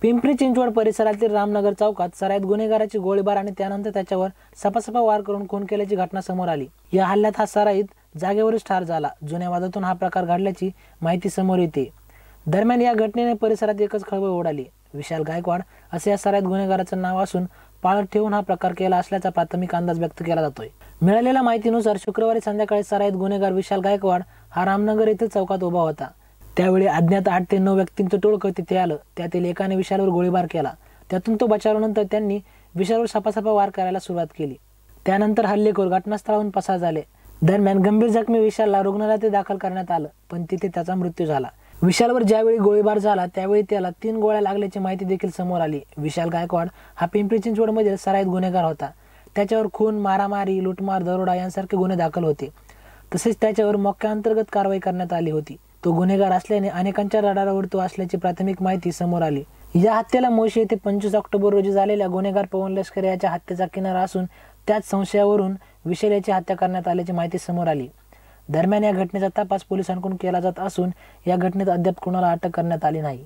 पिंपरी चिंचवड परिसरातील रामनगर चौकात सराईत गुन्हेगाराची गोळीबार आणि त्यानंतर त्याच्यावर सपासपा वार करून खून केल्याची घटना समोर आली। या हल्ल्यात हा सराईत जागेवरच ठार झाला। जुन्या वादातून हा प्रकार घडल्याची माहिती समोर येते। दरम्यान या घटनेने परिसरात एकच खळबळ उडाली। विशाल गायकवाड असे या सराईत गुन्हेगाराचं नाव असून पाळत ठेवून हा प्रकार केला असल्याचा प्राथमिक अंदाज व्यक्त केला जातोय। मिळालेल्या माहितीनुसार शुक्रवारी संध्याकाळी सराईत गुन्हेगार विशाल गायकवाड हा रामनगर येथील चौकात उभा होता। त्यावेळी अज्ञात 8 ते 9 व्यक्तींचं टोळकं तिथे आलं। त्यातील एकाने विशालवर गोळीबार केला। त्यातून तो बचावल्यानंतर त्यांनी विशालवर सपासपा वार करायला सुरुवात केली। त्यानंतर हल्लेखोर घटनास्थळाहून पसार झाले। दरम्यान गंभीर जखमी विशालला रुग्णालयात दाखल करण्यात आलं, पण तिथे त्याचा मृत्यू झाला। विशालवर ज्यावेळी गोळीबार झाला त्यावेळी त्याला 3 गोळ्या लागल्याची माहिती देखील समोर आली। विशाल गायकवाड हा पिंपरी चिंचवडमधील सराईत गुन्हेगार होता। त्याच्यावर खून, मारामारी, लुटमार, दरोडा यांसारखे गुन्हे दाखल होते। तसेच त्याच्यावर मोक्याअंतर्गत कारवाई करण्यात आली होती। तो गुन्हेगार असल्याने अनेकांच्या रडारावर तो असल्याची प्राथमिक माहिती समोर आली। या हत्येला मोशी येथे 25 ऑक्टोबर रोजी झालेल्या गुन्हेगार पवन लष्कर याच्या हत्येचा किनारा असून त्याच संशयावरून विशाल याची हत्या करण्यात आल्याची माहिती समोर आली। दरम्यान या घटनेचा तपास पोलिसांकडून केला जात असून या घटनेत अद्याप कोणाला अटक करण्यात आली नाही।